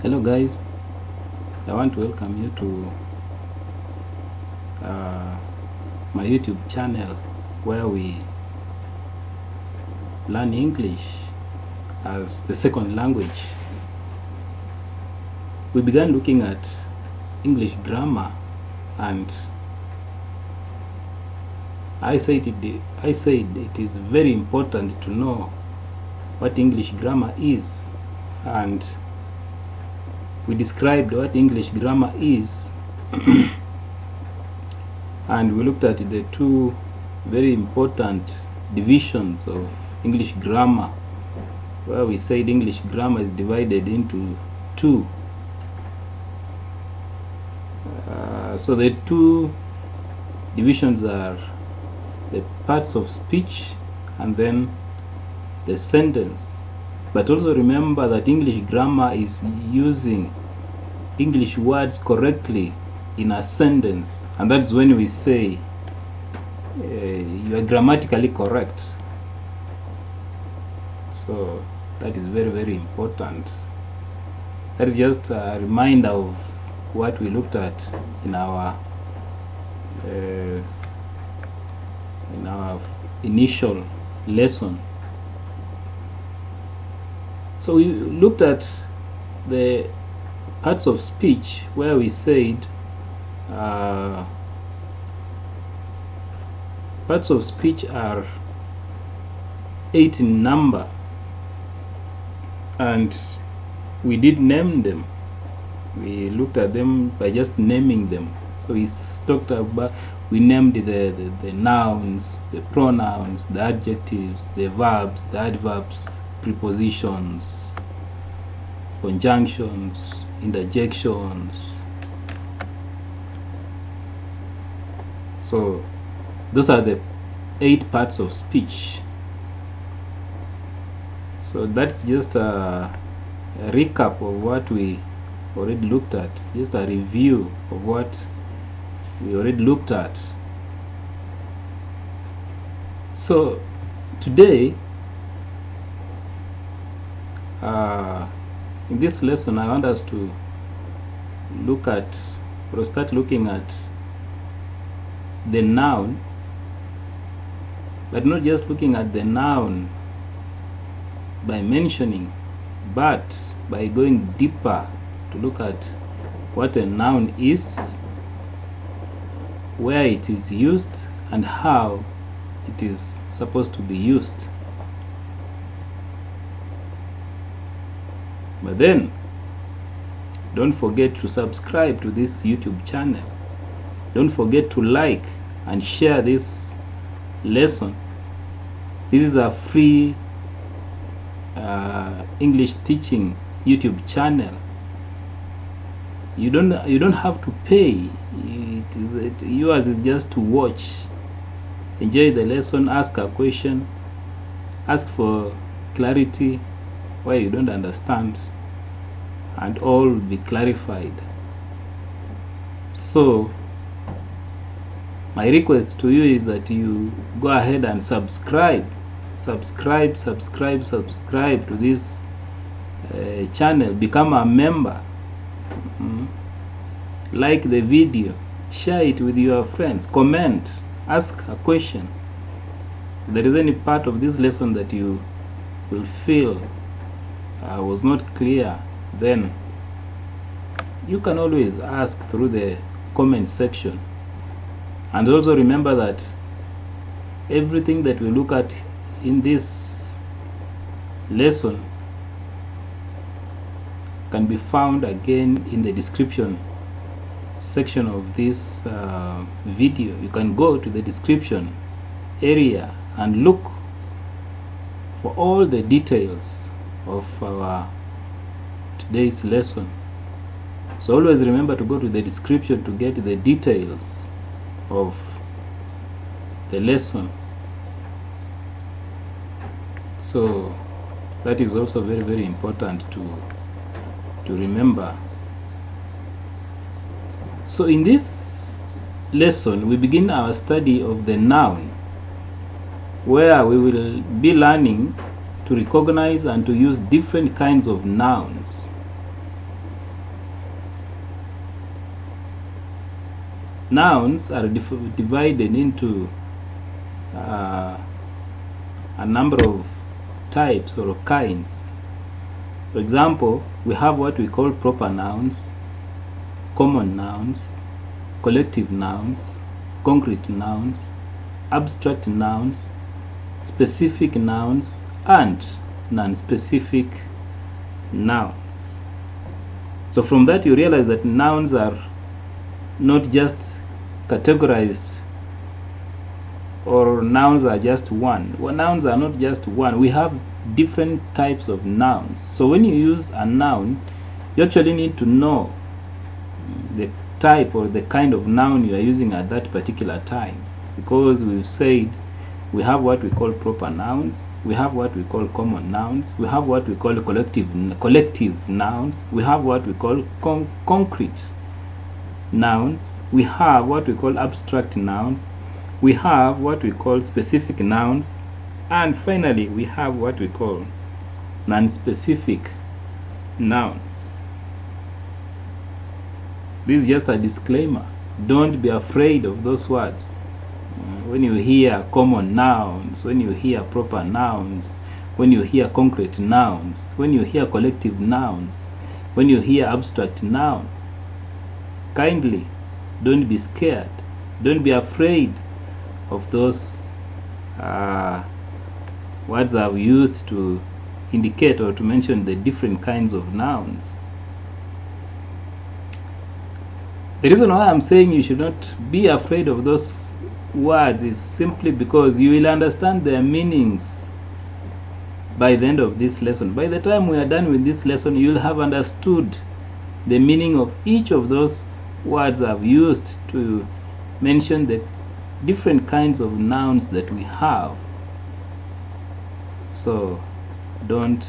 Hello guys, I want to welcome you to my YouTube channel where we learn English as the second language. We began looking at English grammar, and I said it is very important to know what English grammar is, and we described what English grammar is and we looked at the two very important divisions of English grammar, where we said English grammar is divided into two. So the two divisions are the parts of speech and then the sentence. But also remember that English grammar is using English words correctly in a sentence, and that's when we say you are grammatically correct. So that is very, very important. That is just a reminder of what we looked at in our initial lesson. So we looked at the parts of speech where we said parts of speech are 8 in number, and we did name them. We looked at them by just naming them. So we named the nouns, the pronouns, the adjectives, the verbs, the adverbs, prepositions, conjunctions, interjections. So those are the 8 parts of speech. So that's just a recap of what we already looked at, just a review of what we already looked at. So today, in this lesson, I want us to look at, or start looking at, the noun, but not just looking at the noun by mentioning, but by going deeper to look at what a noun is, where it is used, and how it is supposed to be used. But then, don't forget to subscribe to this YouTube channel. Don't forget to like and share this lesson. This is a free English teaching YouTube channel. You don't have to pay. Yours is just to watch, enjoy the lesson, ask a question, ask for clarity where you don't understand, and all will be clarified. So my request to you is that you go ahead and subscribe to this channel. Become a member. Like the video, share it with your friends, comment, ask a question. If there is any part of this lesson that you will feel was not clear, then you can always ask through the comment section. And also remember that everything that we look at in this lesson can be found again in the description section of this video. You can go to the description area and look for all the details of our today's lesson. So always remember to go to the description to get the details of the lesson. So that is also very, very important to remember. So in this lesson, we begin our study of the noun, where we will be learning to recognize and to use different kinds of nouns. Nouns are divided into a number of types or kinds. For example, we have what we call proper nouns, common nouns, collective nouns, concrete nouns, abstract nouns, specific nouns, and non-specific nouns. So from that you realize that nouns are not just categorized, or nouns are just one. Well, nouns are not just one. We have different types of nouns. So when you use a noun, you actually need to know the type or the kind of noun you are using at that particular time, because we've said we have what we call proper nouns, we have what we call common nouns, we have what we call collective nouns, we have what we call concrete nouns, we have what we call abstract nouns, we have what we call specific nouns, and finally we have what we call non-specific nouns. This is just a disclaimer. Don't be afraid of those words. When you hear common nouns, when you hear proper nouns, when you hear concrete nouns, when you hear collective nouns, when you hear abstract nouns, kindly don't be scared. Don't be afraid of those words I've used to indicate or to mention the different kinds of nouns. The reason why I'm saying you should not be afraid of those words is simply because you will understand their meanings by the end of this lesson. By the time we are done with this lesson, you will have understood the meaning of each of those words I've used to mention the different kinds of nouns that we have. So don't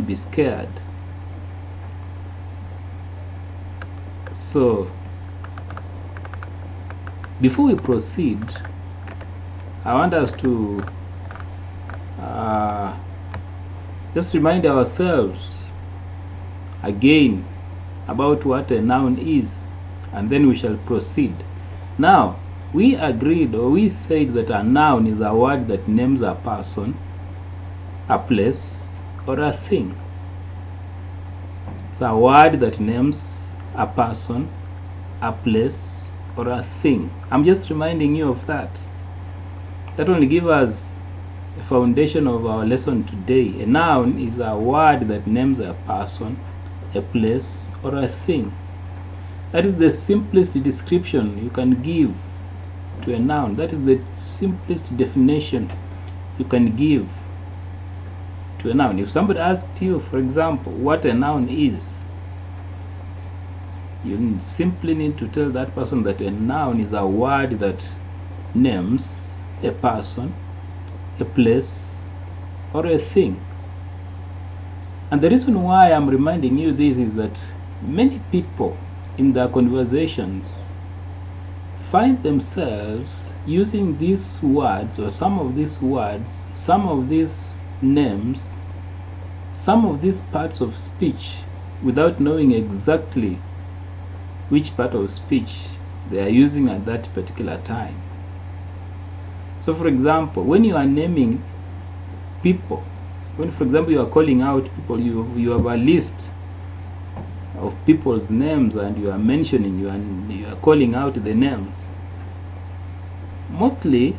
be scared. So before we proceed, I want us to just remind ourselves again about what a noun is, and then we shall proceed. Now, we agreed, or we said, that a noun is a word that names a person, a place, or a thing. It's a word that names a person, a place, or a thing. I'm just reminding you of that. That will give us the foundation of our lesson today. A noun is a word that names a person, a place, or a thing. That is the simplest description you can give to a noun. That is the simplest definition you can give to a noun. If somebody asked you, for example, what a noun is, you simply need to tell that person that a noun is a word that names a person, a place, or a thing. And the reason why I'm reminding you this is that many people in their conversations find themselves using these words, or some of these words, some of these names, some of these parts of speech, without knowing exactly which part of speech they are using at that particular time. So for example, when you are naming people, when for example you are calling out people, you have a list of people's names and you are mentioning, you are calling out the names. Mostly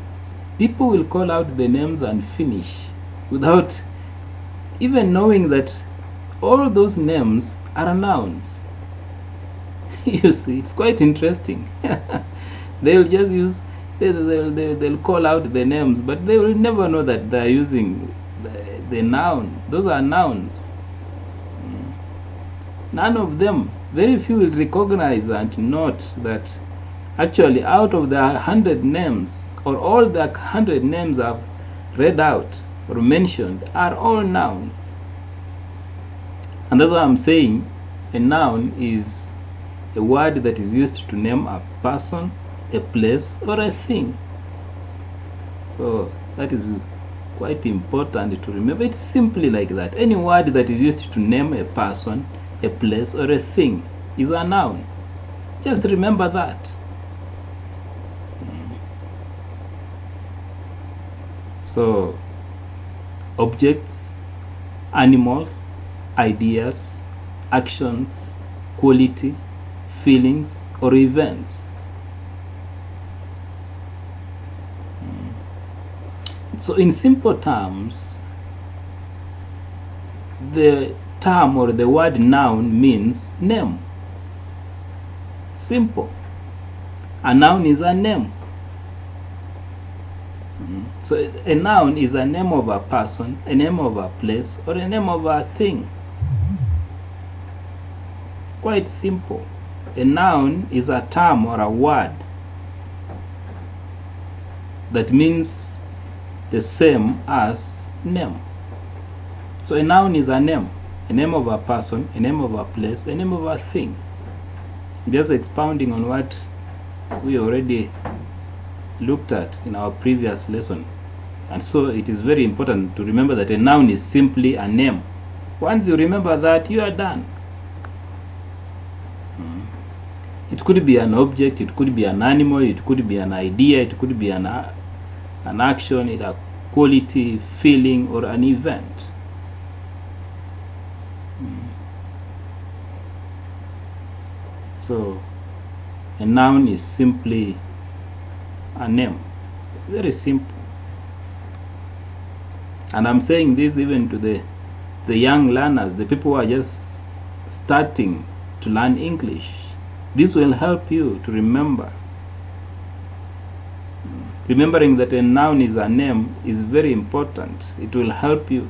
people will call out the names and finish without even knowing that all those names are nouns. You see, it's quite interesting. They'll just use, they'll call out the names, but they will never know that they're using the noun. Those are nouns. None of them, very few will recognize and note that actually out of the 100 names, or all the 100 names I've read out or mentioned, are all nouns. And that's why I'm saying a noun is a word that is used to name a person, a place, or a thing. So that is quite important to remember. It's simply like that. Any word that is used to name a person, a place, or a thing is a noun. Just remember that. So, objects, animals, ideas, actions, quality, feelings, or events. So, in simple terms, the term or the word noun means name. Simple. A noun is a name. So a noun is a name of a person, a name of a place, or a name of a thing. Quite simple. A noun is a term or a word that means the same as name. So a noun is a name of a person, a name of a place, a name of a thing. Just expounding on what we already looked at in our previous lesson. And so it is very important to remember that a noun is simply a name. Once you remember that, you are done. It could be an object, it could be an animal, it could be an idea, it could be an action, a quality, feeling, or an event. So a noun is simply a name. Very simple. And I'm saying this even to the young learners, the people who are just starting to learn English. This will help you to remember. Remembering that a noun is a name is very important. It will help you.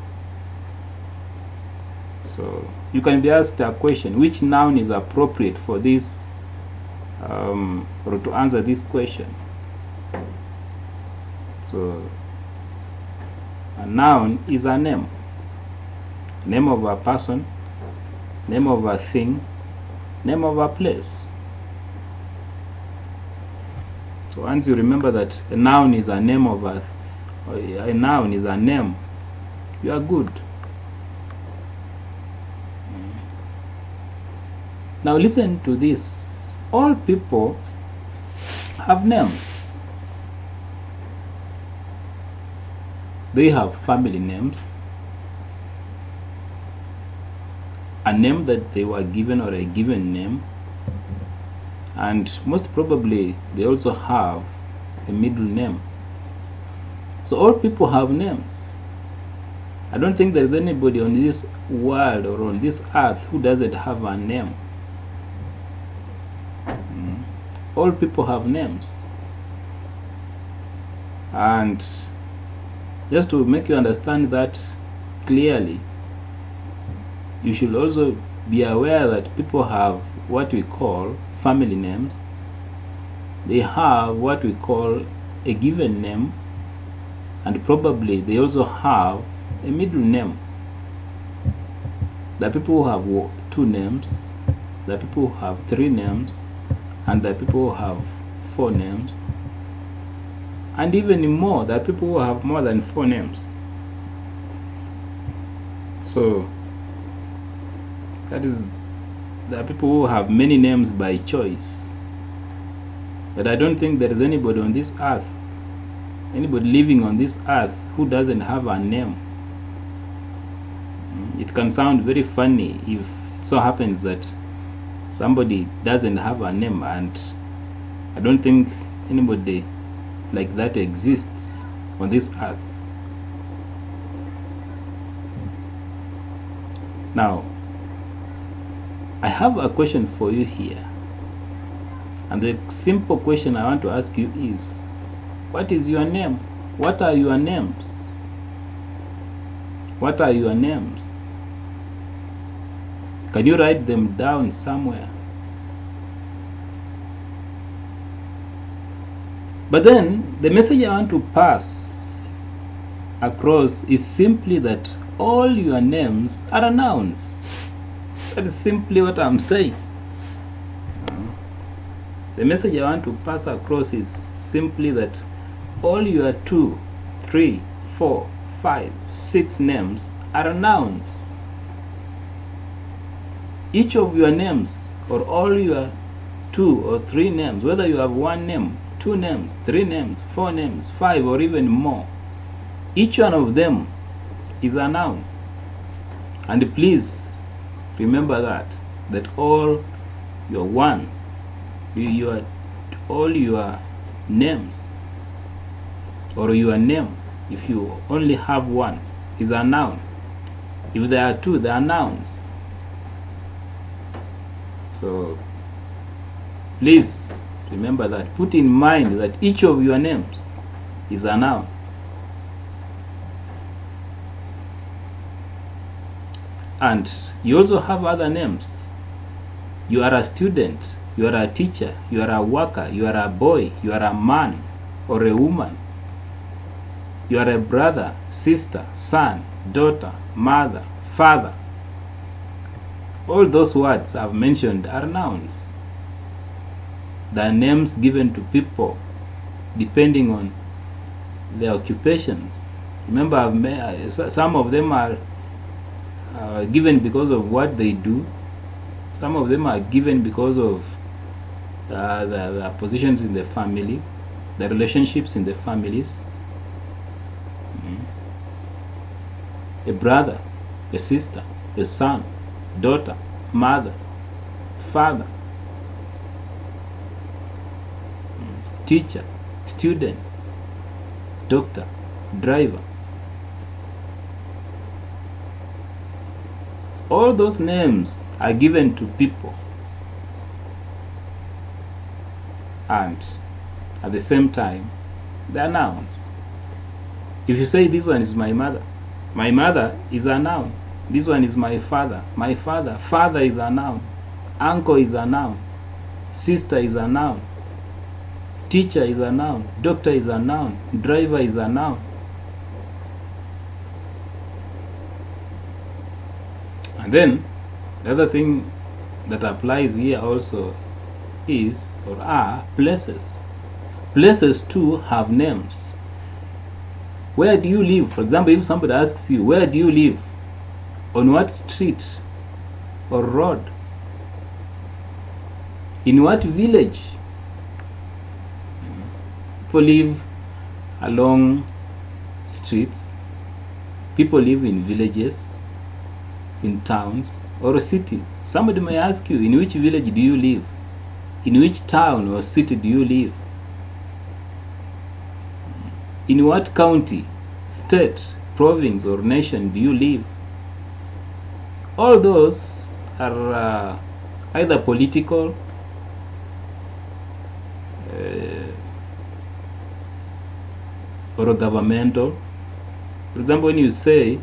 So you can be asked a question, which noun is appropriate for this, or to answer this question. So a noun is a name. Name of a person, name of a thing, name of a place. So once you remember that a noun is a name of a noun is a name, you are good. Now listen to this. All people have names. They have family names, a name that they were given or a given name, and most probably they also have a middle name. So all people have names. I don't think there is anybody on this world or on this earth who doesn't have a name. All people have names. And just to make you understand that clearly, you should also be aware that people have what we call family names. They have what we call a given name, and probably they also have a middle name. There are people who have 2 names, there are people who have 3 names, and there are people who have 4 names, and even more, there are people who have more than 4 names. So that is, there are people who have many names by choice. But I don't think there is anybody on this earth, anybody living on this earth, who doesn't have a name. It can sound very funny if it so happens that somebody doesn't have a name, and I don't think anybody like that exists on this earth. Now, I have a question for you here, and the simple question I want to ask you is, what is your name? What are your names? What are your names? Can you write them down somewhere? But then the message I want to pass across is simply that all your names are nouns. That is simply what I'm saying. The message I want to pass across is simply that all your 2, 3, 4, 5, 6 names are nouns. Each of your names, or all your 2 or 3 names, whether you have 1 name, 2 names, 3 names, 4 names, 5 or even more, each one of them is a noun. And please remember that all your all your names, or your name, if you only have 1, is a noun. If there are 2, they are nouns. So please remember that. Put in mind that each of your names is a noun. And you also have other names. You are a student, you are a teacher, you are a worker, you are a boy, you are a man or a woman. You are a brother, sister, son, daughter, mother, father. All those words I've mentioned are nouns. They are names given to people depending on their occupations. Remember, some of them are given because of what they do. Some of them are given because of the positions in the family, the relationships in the families. A brother, a sister, a son, daughter, mother, father, teacher, student, doctor, driver. All those names are given to people, and at the same time they are nouns. If you say this one is my mother is a noun. This one is my father father is a noun. Uncle is a noun. Sister is a noun. Teacher is a noun. Doctor is a noun. Driver is a noun. And then the other thing that applies here also is or are places. Places too have names. Where do you live? For example, if somebody asks you, where do you live? On what street or road? In what village? People live along streets. People live in villages, in towns, or cities. Somebody may ask you, in which village do you live? In which town or city do you live? In what county, state, province, or nation do you live? All those are either political, or governmental. For example, when you say,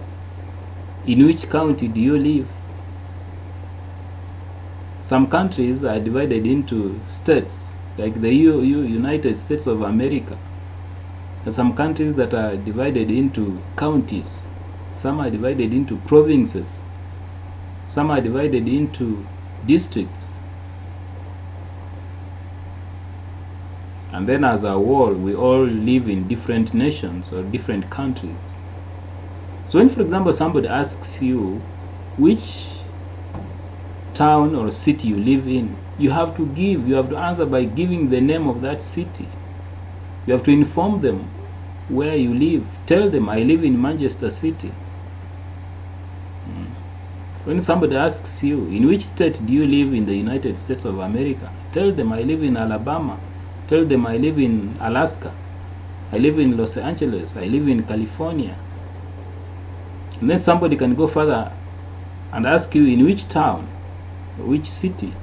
in which county do you live? Some countries are divided into states, like the United States of America. There are some countries that are divided into counties. Some are divided into provinces. Some are divided into districts. And then as a whole, we all live in different nations or different countries. So when, for example, somebody asks you which town or city you live in, you have to answer by giving the name of that city. You have to inform them where you live. Tell them, I live in Manchester City. When somebody asks you, in which state do you live in the United States of America? Tell them, I live in Alabama. Tell them, I live in Alaska. I live in Los Angeles. I live in California. And then somebody can go further and ask you, in which town, which city.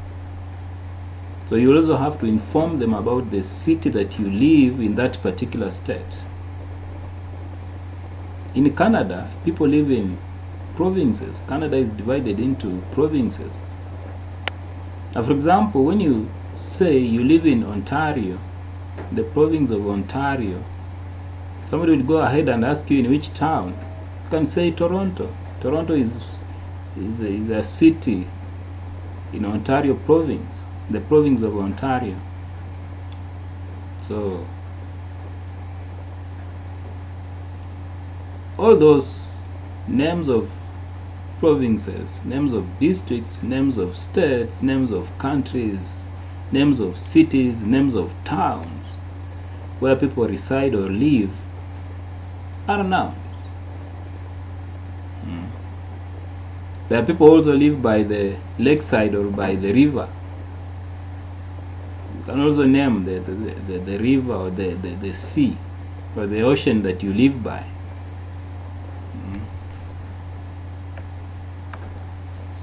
So you also have to inform them about the city that you live in that particular state. In Canada, people live in provinces. Canada is divided into provinces. Now, for example, when you say you live in Ontario, the province of Ontario, somebody will go ahead and ask you in which town. You can say Toronto. Toronto is a city in Ontario province, the province of Ontario. So all those names of provinces, names of districts, names of states, names of countries, names of cities, names of towns, where people reside or live, are nouns. There are people also live by the lakeside or by the river. You can also name the river or the sea or the ocean that you live by.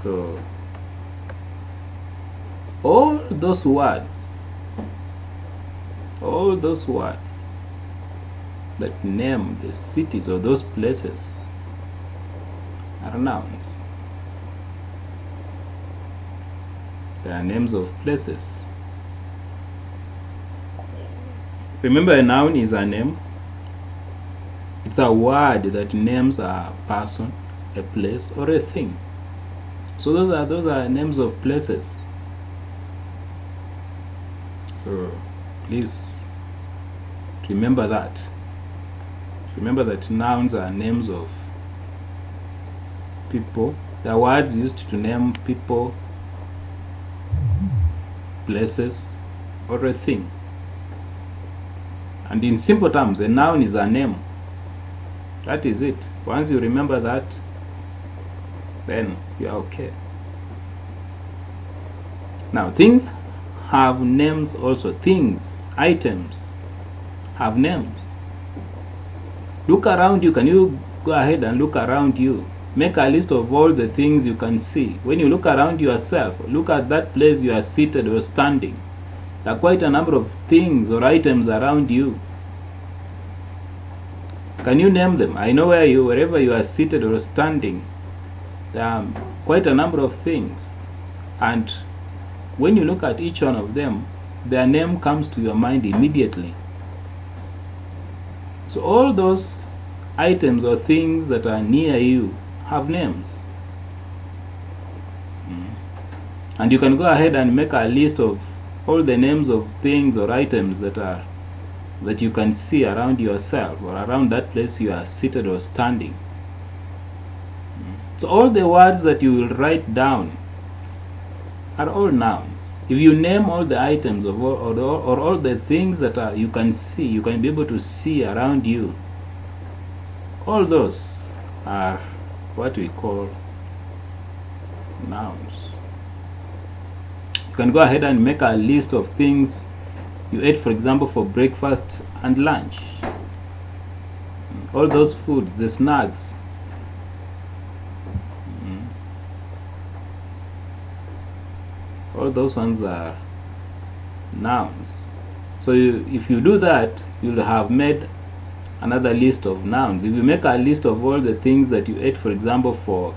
So all those words that name the cities or those places are nouns. They are names of places. Remember, a noun is a name. It's a word that names a person, a place, or a thing. So those are names of places. So please remember that. Remember that nouns are names of people. They are words used to name people, places, or a thing. And in simple terms, a noun is a name. That is it. Once you remember that, then you are okay. Now, things have names also. Things, items, have names. Look around you. Can you go ahead and look around you? Make a list of all the things you can see. When you look around yourself, look at that place you are seated or standing. There are quite a number of things or items around you. Can you name them? I know wherever you are seated or standing, there are quite a number of things. And when you look at each one of them, their name comes to your mind immediately. So all those items or things that are near you have names. And you can go ahead and make a list of all the names of things or items that you can see around yourself or around that place you are seated or standing. So all the words that you will write down are all nouns. If you name all the items or all the things that you can see, you can be able to see around you, all those are what we call nouns. You can go ahead and make a list of things you ate, for example, for breakfast and lunch. All those foods, the snacks. All those ones are nouns. So if you do that, you'll have made another list of nouns. If you make a list of all the things that you ate, for example, for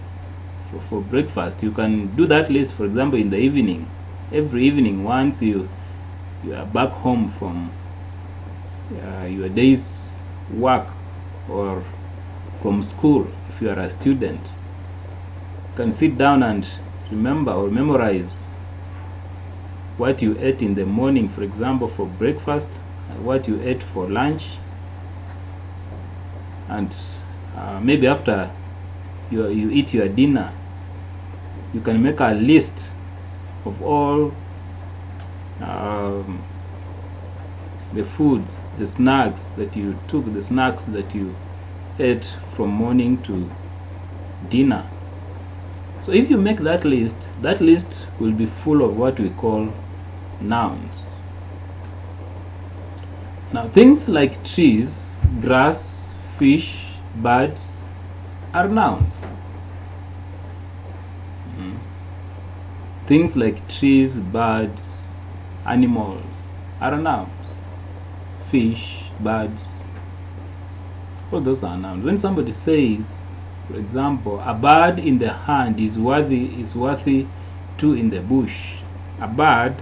breakfast, you can do that list, for example, in the evening. Every evening, once you are back home from your day's work or from school, if you are a student, you can sit down and remember or memorize what you ate in the morning, for example, for breakfast, and what you ate for lunch, and maybe after you eat your dinner, you can make a list of all the foods, the snacks that you took, the snacks that you ate from morning to dinner. So if you make that list will be full of what we call nouns. Now, things like trees, grass, fish, birds are nouns. Things like trees, birds, animals are nouns. Fish, birds, all those are nouns. When somebody says, for example, a bird in the hand is worthy two in the bush, a bird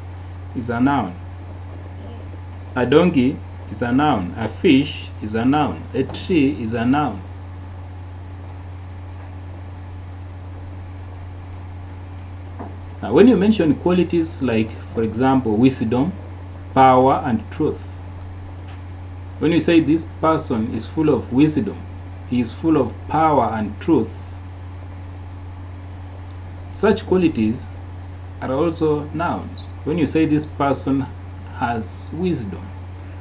is a noun. A donkey is a noun. A fish is a noun. A tree is a noun. Now, when you mention qualities like, for example, wisdom, power, and truth, when you say this person is full of wisdom, he is full of power and truth, such qualities are also nouns. When you say this person has wisdom,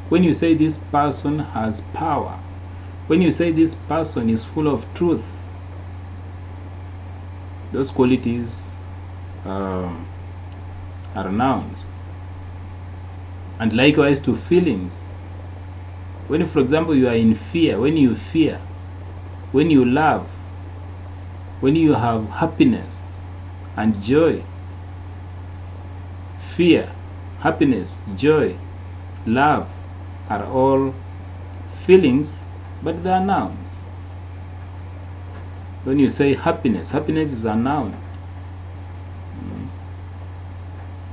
when you say this person has power, when you say this person is full of truth, those qualities are nouns. And likewise to feelings. When, for example, you are in fear, when you fear, when you love, when you have happiness and joy, fear, happiness, joy, love are all feelings, but they are nouns. When you say happiness, happiness is a noun.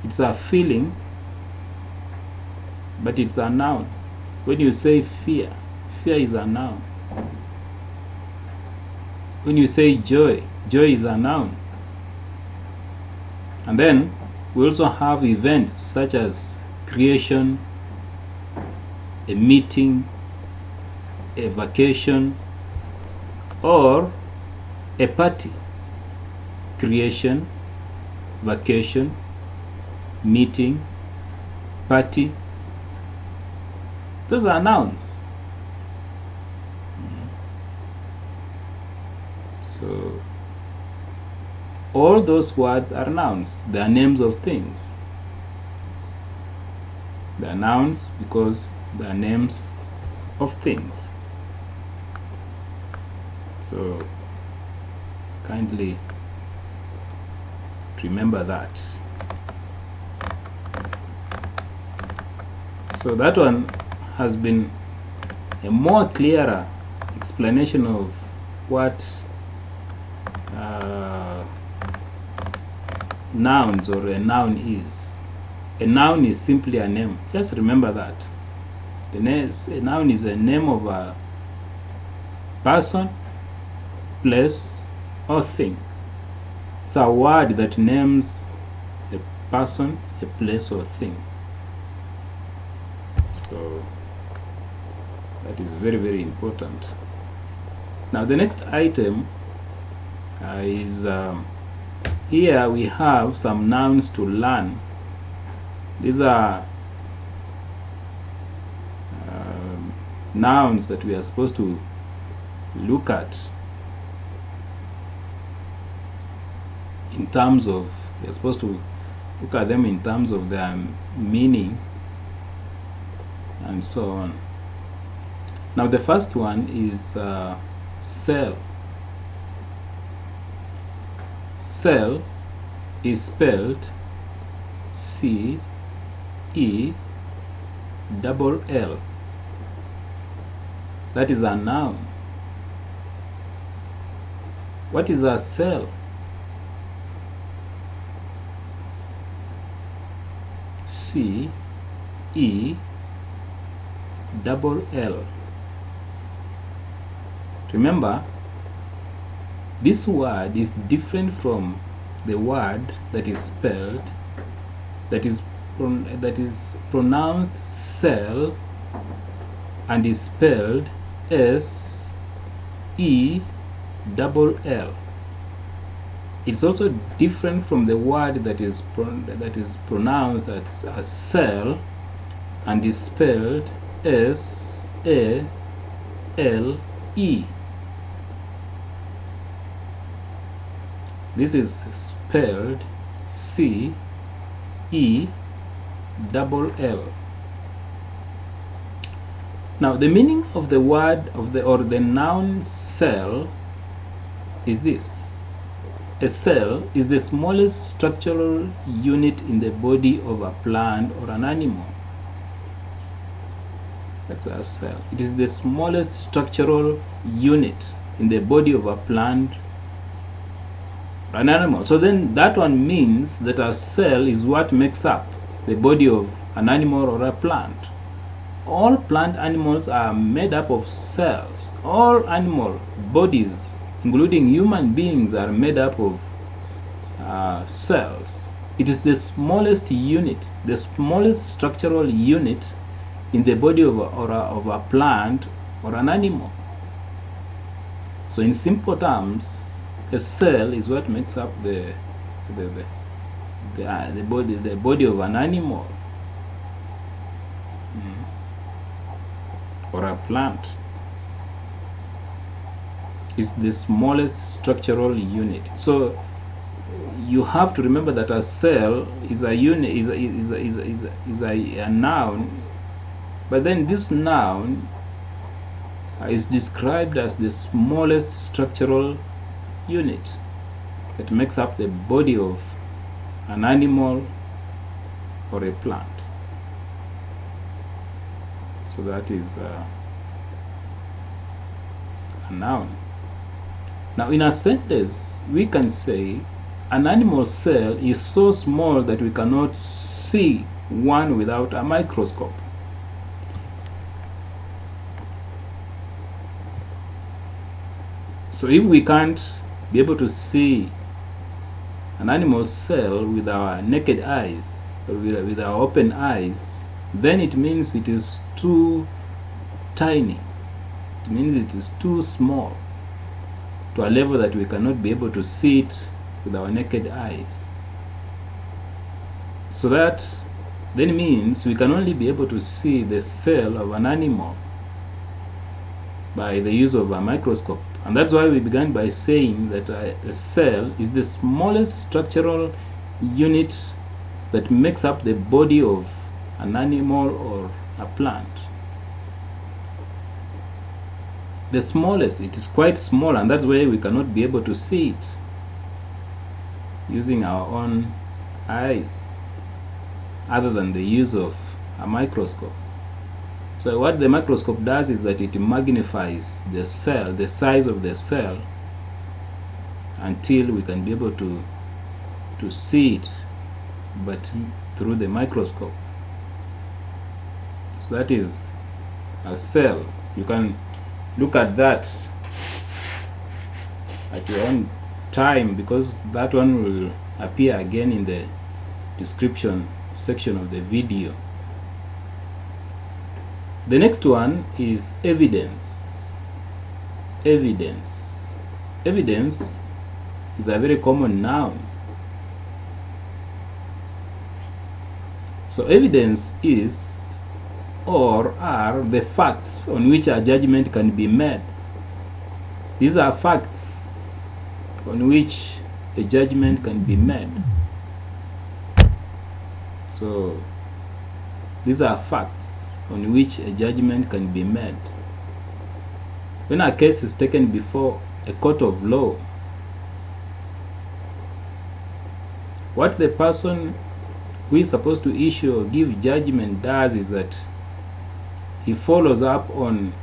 It's a feeling, but it's a noun. When you say fear, fear is a noun. When you say joy, joy is a noun. And then we also have events such as creation, a meeting, a vacation, or a party. Creation, vacation, meeting, party. Those are nouns. So all those words are nouns. They are names of things. They are nouns because they are names of things. So kindly remember that. So that one has been a more clearer explanation of what nouns or a noun is. A noun is simply a name. Just remember that. A noun is a name of a person, place, or thing. It's a word that names a person, a place, or thing. So that is very, very important. Now the next item is here we have some nouns to learn. These are nouns that we are supposed to look at in terms of, we are supposed to look at them in terms of their meaning and so on. Now the first one is cell. Cell is spelled C-E-double-L. That is a noun. What is a cell? C-E-double-L. Remember, this word is different from the word that is spelled, that is pronounced cell and is spelled S-E-double-L. It's also different from the word that is pronounced as a cell and is spelled S-A-L-E. This is spelled C-E-double-L. Now the meaning of the word or the noun cell is this. A cell is the smallest structural unit in the body of a plant or an animal. That's a cell. It is the smallest structural unit in the body of a plant or an animal. So then that one means that a cell is what makes up the body of an animal or a plant. All plant animals are made up of cells. All animal bodies, including human beings, are made up of cells. It is the smallest unit, the smallest structural unit in the body of a plant or an animal. So in simple terms, a cell is what makes up the the body of an animal or a plant is the smallest structural unit. So you have to remember that a cell is a unit, is a noun, but then this noun is described as the smallest structural unit that makes up the body of an animal or a plant. So that is a noun. Now in a sentence we can say an animal cell is so small that we cannot see one without a microscope. So if we can't be able to see an animal cell with our naked eyes or with our open eyes, then it means it is too tiny. It means it is too small to a level that we cannot be able to see it with our naked eyes. So that then means we can only be able to see the cell of an animal by the use of a microscope. And that's why we began by saying that a cell is the smallest structural unit that makes up the body of an animal or a plant. The smallest, it is quite small, and that's why we cannot be able to see it using our own eyes other than the use of a microscope. So what the microscope does is that it magnifies the cell, the size of the cell, until we can be able to see it, but through the microscope. So that is a cell. You can look at that at your own time, because that one will appear again in the description section of the video. The next one is evidence. Evidence. Evidence is a very common noun. So evidence is or are the facts on which a judgment can be made. These are facts on which a judgment can be made. So these are facts on which a judgment can be made. When a case is taken before a court of law, what the person who is supposed to issue or give judgment does is that he follows up on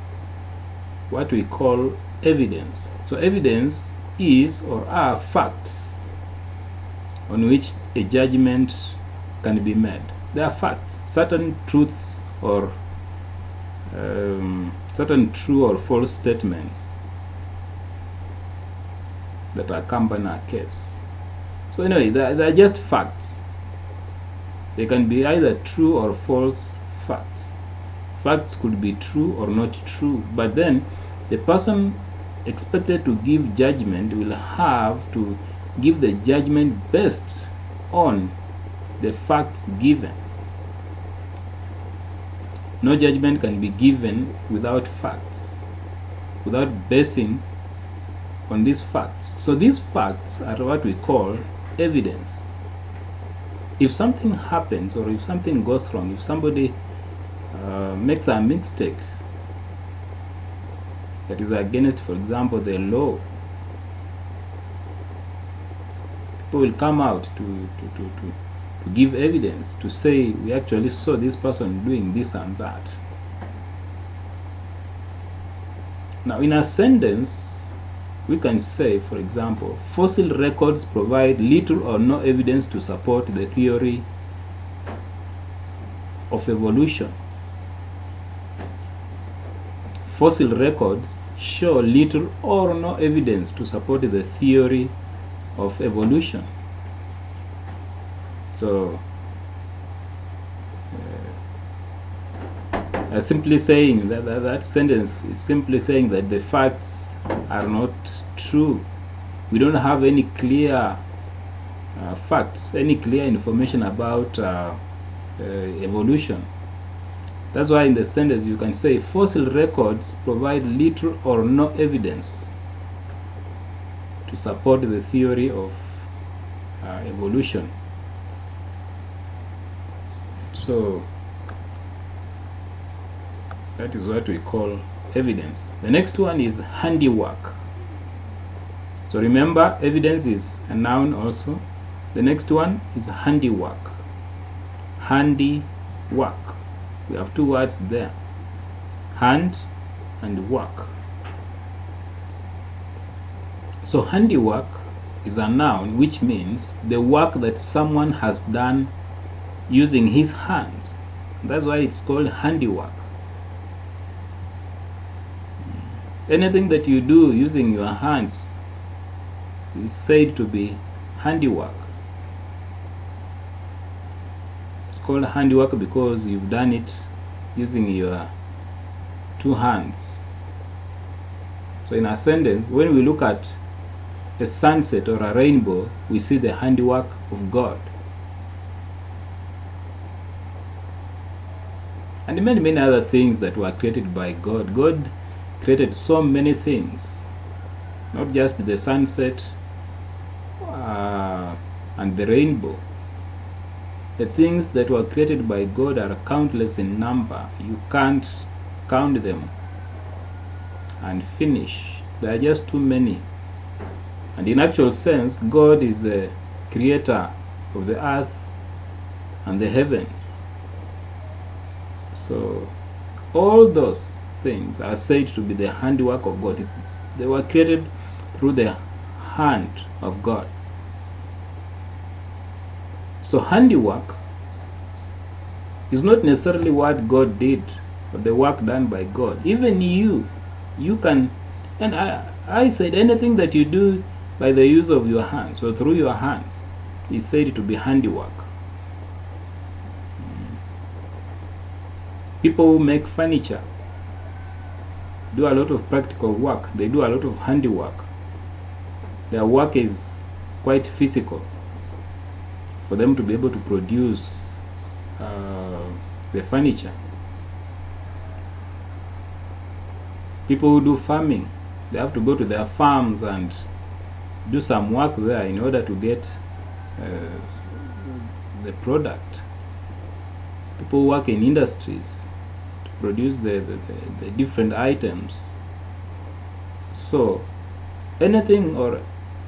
what we call evidence. So evidence is or are facts on which a judgment can be made. They are facts, certain truths or certain true or false statements that accompany a case. So anyway, they are just facts. They can be either true or false facts. Facts could be true or not true, but then the person expected to give judgment will have to give the judgment based on the facts given. No judgment can be given without facts, without basing on these facts. So these facts are what we call evidence. If something happens or if something goes wrong, if somebody makes a mistake that is against, for example, the law, people will come out to give evidence, to say we actually saw this person doing this and that. Now in a sentence we can say, for example, fossil records provide little or no evidence to support the theory of evolution. Fossil records show little or no evidence to support the theory of evolution. So simply saying that sentence is simply saying that the facts are not true. We don't have any clear facts, any clear information about evolution. That's why in the sentence you can say fossil records provide little or no evidence to support the theory of evolution. So that is what we call evidence. The next one is handiwork. So remember, evidence is a noun also. The next one is handiwork. Handiwork. We have two words there, hand and work. So handiwork is a noun, which means the work that someone has done using his hands. That's why it's called handiwork. Anything that you do using your hands is said to be handiwork. It's called handiwork because you've done it using your two hands. So in a sentence, when we look at a sunset or a rainbow, we see the handiwork of God. And many other things that were created by God. God created so many things, not just the sunset and the rainbow. The things that were created by God are countless in number. You can't count them and finish. There are just too many. And in actual sense, God is the creator of the earth and the heavens. So all those things are said to be the handiwork of God. They were created through the hand of God. So handiwork is not necessarily what God did or the work done by God. Even you can, and I said anything that you do by the use of your hands or through your hands is said to be handiwork. People who make furniture do a lot of practical work. They do a lot of handiwork. Their work is quite physical for them to be able to produce the furniture. People who do farming, they have to go to their farms and do some work there in order to get the product. People who work in industries to produce the different items. So anything or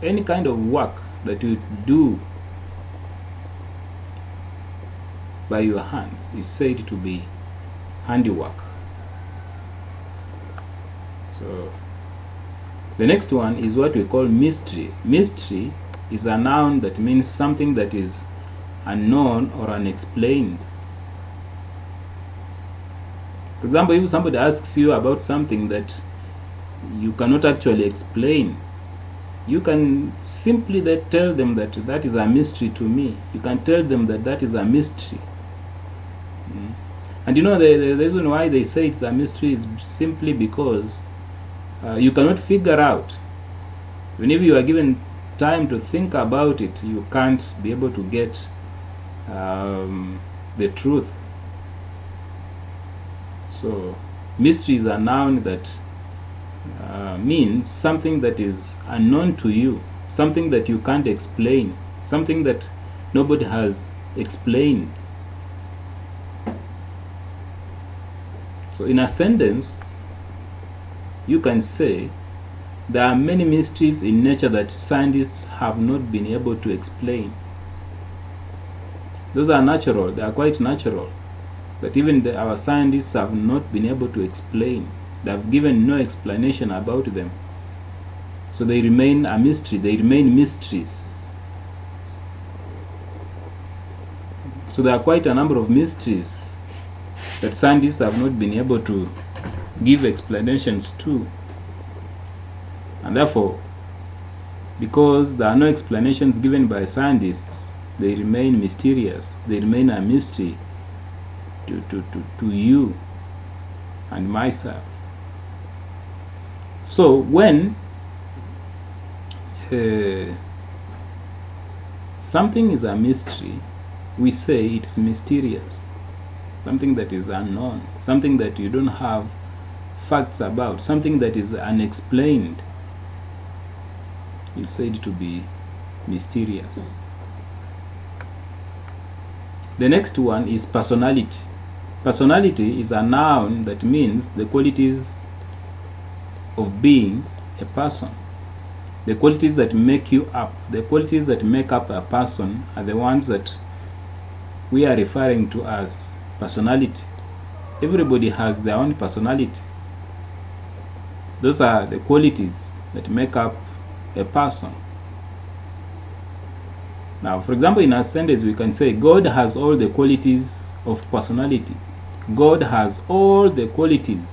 any kind of work that you do by your hands is said to be handiwork. So the next one is what we call mystery. Mystery is a noun that means something that is unknown or unexplained. For example, if somebody asks you about something that you cannot actually explain, you can simply tell them that that is a mystery to me. You can tell them that that is a mystery. And you know, the reason why they say it's a mystery is simply because you cannot figure out. Whenever you are given time to think about it, you can't be able to get the truth. So mystery is a noun that means something that is unknown to you, something that you can't explain, something that nobody has explained. So in a sentence, you can say there are many mysteries in nature that scientists have not been able to explain. Those are natural, they are quite natural, but even our scientists have not been able to explain. They have given no explanation about them. So they remain a mystery, they remain mysteries. So there are quite a number of mysteries that scientists have not been able to give explanations to. And therefore, because there are no explanations given by scientists, they remain mysterious. They remain a mystery to you and myself. So when something is a mystery, we say it's mysterious. Something that is unknown, something that you don't have facts about, something that is unexplained is said to be mysterious. The next one is personality. Personality is a noun that means the qualities of being a person. The qualities that make you up, the qualities that make up a person are the ones that we are referring to as personality. Everybody has their own personality. Those are the qualities that make up a person. Now, for example, in a sentence we can say God has all the qualities of personality. God has all the qualities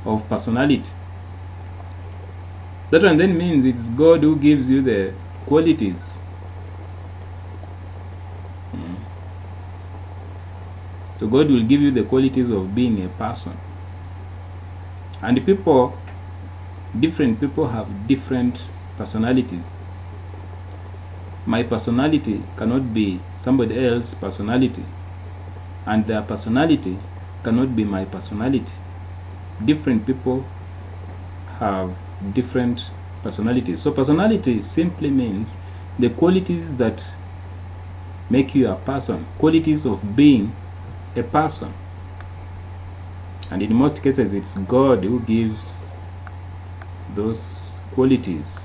of personality. That one then means it's God who gives you the qualities. So God will give you the qualities of being a person. And different people have different personalities. My personality cannot be somebody else's personality, and their personality cannot be my personality. Different people have different personalities. So personality simply means the qualities that make you a person, qualities of being a person. And in most cases it's God who gives those qualities.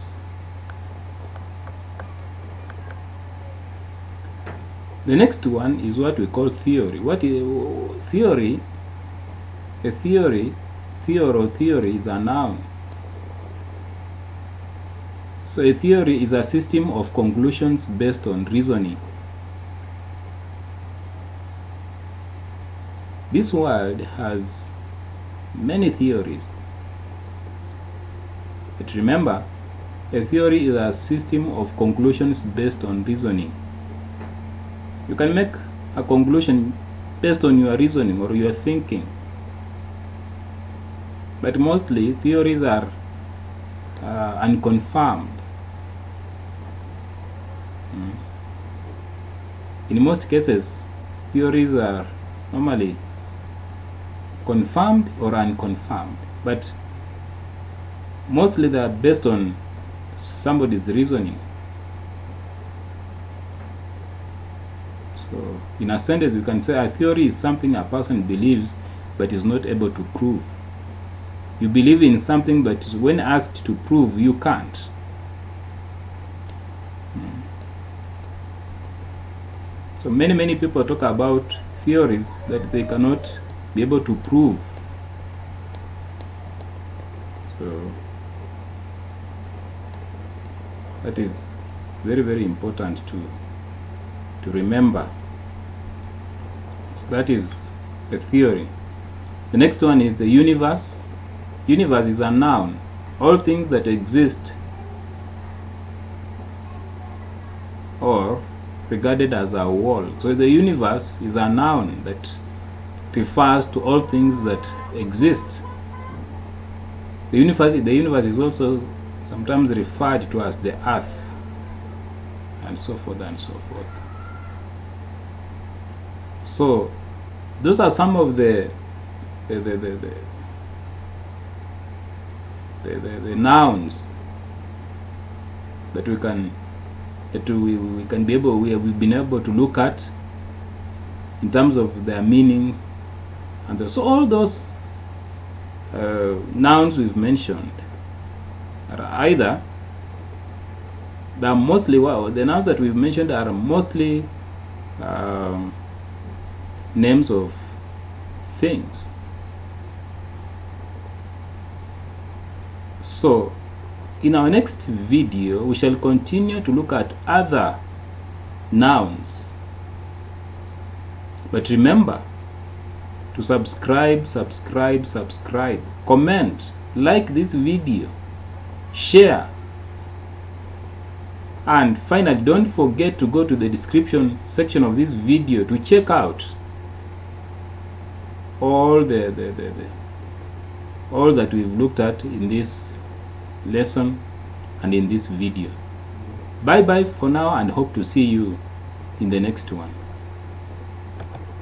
The next one is what we call theory. What is theory? A theory is a noun. So a theory is a system of conclusions based on reasoning. This world has many theories. But remember, a theory is a system of conclusions based on reasoning. You can make a conclusion based on your reasoning or your thinking. But mostly theories are unconfirmed. In most cases, theories are normally confirmed or unconfirmed, but mostly they are based on somebody's reasoning. So in a sentence you can say a theory is something a person believes but is not able to prove. You believe in something, but when asked to prove, you can't. So many people talk about theories that they cannot be able to prove. So that is very important to remember. So that is a theory. The next one is the universe. Universe is a noun. All things that exist or regarded as a whole. So the universe is a noun that refers to all things that exist. The universe is also sometimes referred to as the earth, and so forth and so forth. So those are some of the nouns that we've been able to look at in terms of their meanings, and so all those nouns we've mentioned are either the nouns that we've mentioned are mostly names of things. So in our next video we shall continue to look at other nouns. But remember to subscribe, comment, like this video, share, and finally don't forget to go to the description section of this video to check out all all that we've looked at in this lesson and in this video. Bye bye for now, and hope to see you in the next one.